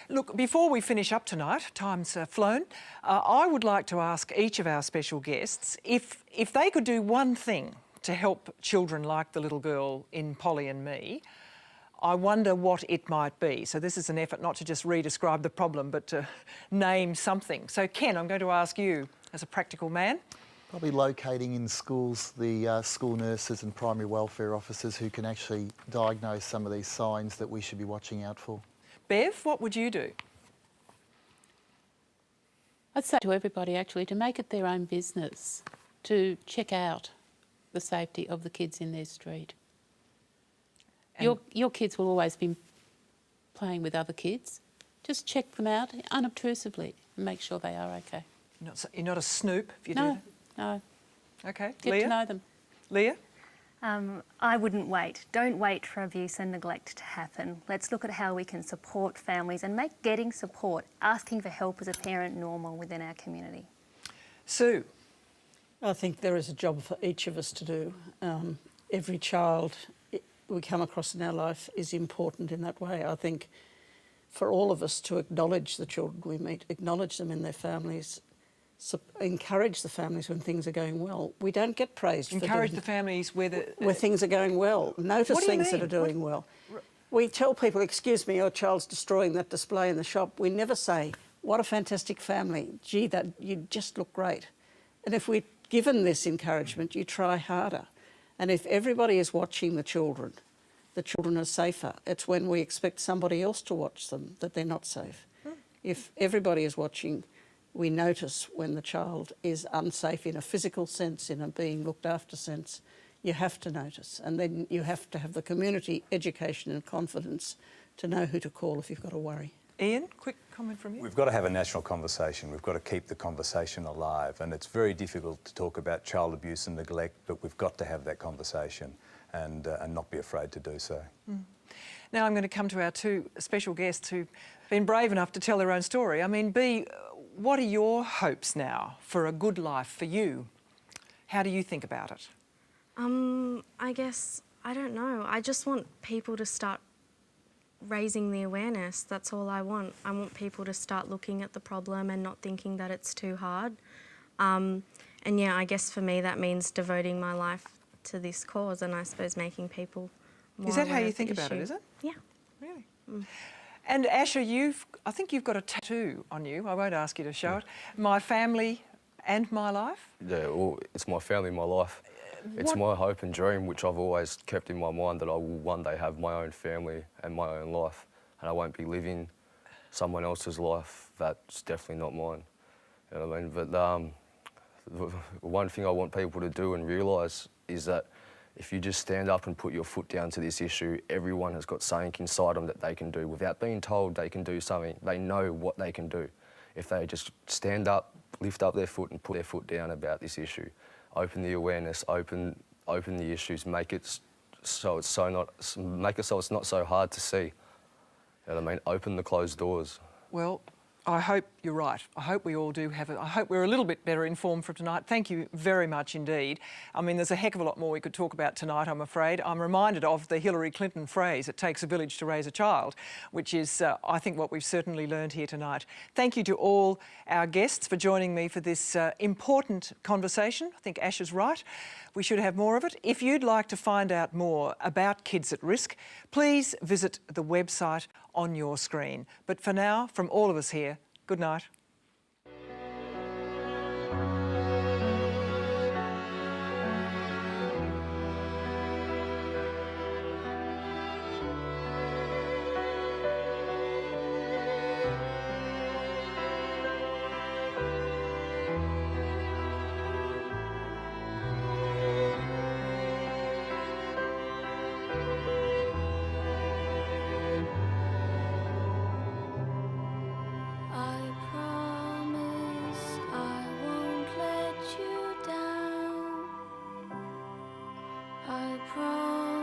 Look, before we finish up tonight, time's flown, I would like to ask each of our special guests if they could do one thing to help children like the little girl in Polly and Me, I wonder what it might be. So this is an effort not to just re-describe the problem, but to name something. So Ken, I'm going to ask you, as a practical man. Probably locating in schools the school nurses and primary welfare officers who can actually diagnose some of these signs that we should be watching out for. Bev, what would you do? I'd say to everybody actually to make it their own business to check out the safety of the kids in their street. Your kids will always be playing with other kids. Just check them out unobtrusively and make sure they are okay. You're not a snoop if you do that? No. Okay, Get Leah? to know them. Leah? I wouldn't wait. Don't wait for abuse and neglect to happen. Let's look at how we can support families and make getting support, asking for help as a parent, normal within our community. Sue? I think there is a job for each of us to do. Every child we come across in our life is important in that way. I think for all of us to acknowledge the children we meet, acknowledge them in their families, encourage the families when things are going well. We don't get praised for encourage the families where things are going well. Notice things that are doing well. We tell people, excuse me, your child's destroying that display in the shop. We never say, what a fantastic family. Gee, that you just look great. And if we're given this encouragement, you try harder. And if everybody is watching the children are safer. It's when we expect somebody else to watch them that they're not safe. If everybody is watching, we notice when the child is unsafe in a physical sense, in a being looked after sense. You have to notice, and then you have to have the community education and confidence to know who to call if you've got a worry. Ian, quick comment from you. We've got to have a national conversation. We've got to keep the conversation alive, and it's very difficult to talk about child abuse and neglect, but we've got to have that conversation and not be afraid to do so. Now I'm going to come to our two special guests who've been brave enough to tell their own story. I mean, Bea, what are your hopes now for a good life for you? How do you think about it? I guess, I don't know. I just want people to start raising the awareness. That's all I want. I want people to start looking at the problem and not thinking that it's too hard. And yeah, I guess for me that means devoting my life to this cause, and I suppose making people more Is that how aware you of the think about it, issue. is it? Yeah. Really? And Asher, I think you've got a tattoo on you. I won't ask you to show it. My family and my life? Yeah, well, it's my family, my life. It's my hope and dream, which I've always kept in my mind, that I will one day have my own family and my own life, and I won't be living someone else's life. That's definitely not mine. You know what I mean? But the one thing I want people to do and realise is that if you just stand up and put your foot down to this issue, everyone has got something inside them that they can do. Without being told they can do something, they know what they can do. If they just stand up, lift up their foot and put their foot down about this issue, open the awareness, open the issues, make it so it's not so hard to see. You know what I mean? Open the closed doors. Well, I hope you're right. I hope we all do have it. I hope we're a little bit better informed for tonight. Thank you very much indeed. I mean, there's a heck of a lot more we could talk about tonight, I'm afraid. I'm reminded of the Hillary Clinton phrase, it takes a village to raise a child, which is, I think, what we've certainly learned here tonight. Thank you to all our guests for joining me for this important conversation. I think Ash is right. We should have more of it. If you'd like to find out more about Kids at Risk, please visit the website on your screen. But for now, from all of us here, good night. I promise